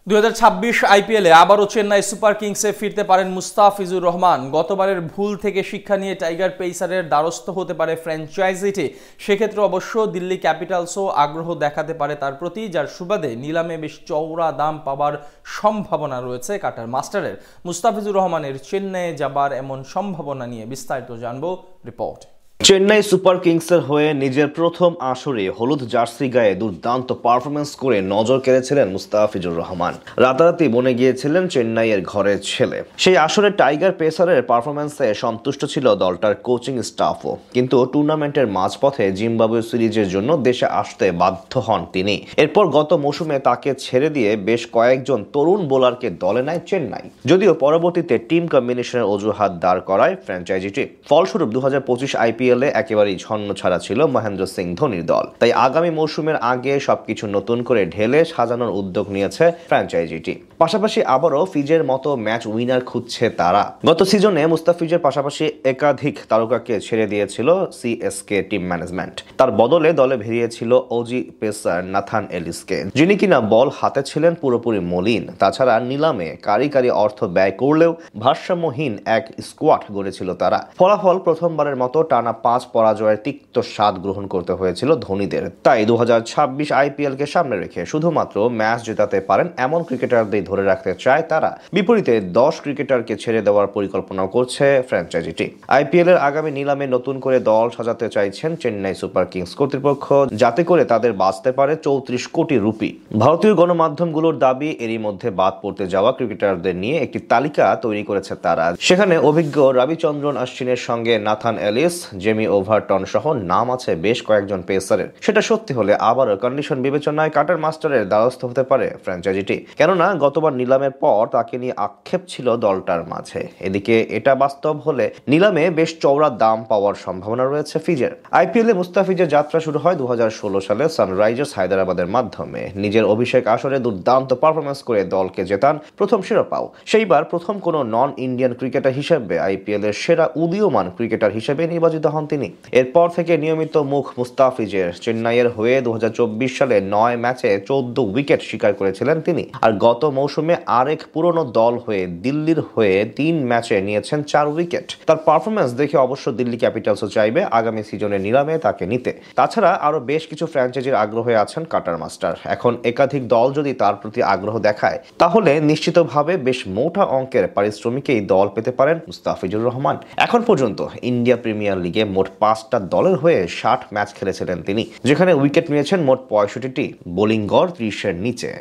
2026 আইপিএলে আবারও চেন্নাই সুপার কিংসে ফিরতে পারেন মুস্তাফিজুর রহমান। গতবারের ভুল থেকে শিক্ষা নিয়ে টাইগার পেসারের দ্বারস্থ হতে পারে ফ্র্যাঞ্চাইজিটি। সেক্ষেত্রে অবশ্য দিল্লি ক্যাপিটালসও আগ্রহ দেখাতে পারে তার প্রতি, যার সুবাদে নিলামে বেশ চওড়া দাম পাওয়ার সম্ভাবনা রয়েছে কাটার মাস্টারের। মুস্তাফিজুর রহমানের চেন্নাইয়ে যাবার এমন সম্ভাবনা নিয়ে বিস্তারিত জানবো রিপোর্ট। চেন্নাই সুপার কিংসের হয়ে নিজের প্রথম আসরে হলুদ জার্সি গায়ে দুর্দান্ত পারফরমেন্স করে নজর কেড়েছিলেন মুস্তাফিজুর রহমান। রাতারাতি বনে গিয়েছিলেন চেন্নাইয়ের ঘরের ছেলে। সেই আসরে টাইগার পেসারের পারফরমেন্সে সন্তুষ্ট ছিল দলটার কোচিং স্টাফও, কিন্তু টুর্নামেন্টের মাঝপথে জিম্বাবুয়ে সিরিজের জন্য দেশে আসতে বাধ্য হন তিনি। এরপর গত মৌসুমে তাকে ছেড়ে দিয়ে বেশ কয়েকজন তরুণ বোলারকে দলে নেয় চেন্নাই, যদিও পরবর্তীতে টিম কম্বিনেশনের অজুহাত দাঁড় করায় ফ্র্যাঞ্চাইজিটি। ফলস্বরূপ 2025 আইপিএলে একেবারেই ছন্ন ছাড়া ছিল মহেন্দ্র সিং ধোনির দল। তাই আগামী মৌসুমের আগে সবকিছু নতুন করে ঢেলে সাজানোর উদ্যোগ নিয়েছে ফ্র্যাঞ্চাইজিটি। পাশাপাশি আবারও ফিজের মতো ম্যাচ উইনার খুঁজছে তারা। গত সিজনে মুস্তাফিজের পাশাপাশি একাধিক তারকাকে ছেড়ে দিয়েছিল সিএসকে টিম ম্যানেজমেন্ট। তার বদলে দলে ভিড়িয়েছিল ওজি পেসার নাথান এলিসকে, যিনি কিনা বল হাতে ছিলেন পুরোপুরি মলিন। তাছাড়া নিলামে কারি অর্থ ব্যয় করলেও ভারসাম্যহীন এক স্কোয়াড গড়েছিল তারা। ফলাফল প্রথমবারের মতো টানা 5 পরাজয়ের তিক্ত স্বাদ গ্রহণ করতে হয়েছিল ধোনিদের। তাই 2026 আইপিএল কে সামনে রেখে শুধুমাত্র ম্যাচ জেতাতে পারেন এমন ক্রিকেটারদের ধরে রাখতে চায় তারা। বিপরীতে 10 ক্রিকেটারকে ছেড়ে দেওয়ার পরিকল্পনা করছে ফ্র্যাঞ্চাইজিটি। আইপিএল এর আগামী নিলামে নতুন করে দল সাজাতে চাইছেন চেন্নাই সুপার কিংস কর্তৃপক্ষ, যাতে করে তাদের বাঁচতে পারে 34 কোটি রুপি। ভারতীয় গণমাধ্যমগুলোর দাবি, এরই মধ্যে বাদ পড়তে যাওয়া ক্রিকেটারদের নিয়ে একটি তালিকা তৈরি করেছে তারা। সেখানে অভিজ্ঞ রবিচন্দ্রন অশ্বিনের সঙ্গে নাথান এলিস, জেমি ওভারটন সহ নাম আছে বেশ কয়েকজন পেসারের। সেটা সত্যি হলে আবারও কন্ডিশন বিবেচনায় কাটার মাস্টারের দ্বারস্থ হতে পারে ফ্র্যাঞ্চাইজিটি, কেননা গতবার নিলামের পর তাকে নিয়ে আক্ষেপ ছিল দলটার মাঝে। এদিকে এটা বাস্তব হলে নিলামে বেশ চওড়া দাম পাওয়ার সম্ভাবনা রয়েছে ফিজের। আইপিএলে মুস্তাফিজের যাত্রা শুরু হয় 2016 সালে সানরাইজার্স হায়দ্রাবাদের মাধ্যমে। নিজের অভিষেক আসরে দুর্দান্ত পারফরমেন্স করে দলকে জেতান প্রথম শিরোপাও। সেইবার প্রথম কোনো নন ইন্ডিয়ান ক্রিকেটার হিসেবে আইপিএল এর সেরা উদীয়মান ক্রিকেটার হিসেবে নির্বাচিত হন তিনি। এরপর থেকে নিয়মিত মুখ মুস্তাফিজের। চেন্নাইয়ের হয়ে 2024 সালে 9 ম্যাচে 14 উইকেট শিকার করেছিলেন তিনি। আর গত মৌসুমে আরেক পুরনো দল হয়ে দিল্লির হয়ে 3 ম্যাচে নিয়েছেন 4 উইকেট। তার পারফরমেন্স দেখে অবশ্য দিল্লি ক্যাপিটালসও চাইবে আগামী সিজনের নিলামে তাকে নিতে। তাছাড়া আরো বেশ কিছু ফ্র্যাঞ্চাইজির আগ্রহে আছেন কাটার মাস্টার। এখন একাধিক দল যদি তার প্রতি আগ্রহ দেখায়, তাহলে নিশ্চিতভাবে বেশ মোটা অঙ্কের পারিশ্রমিকেই দল পেতে পারেন মুস্তাফিজুর রহমান। এখন পর্যন্ত ইন্ডিয়া প্রিমিয়ার লিগে মোট 5টা দলের হয়ে 60 ম্যাচ খেলেছিলেন তিনি, যেখানে উইকেট নিয়েছেন মোট 65টি, বোলিং গড় 30-এর নিচে।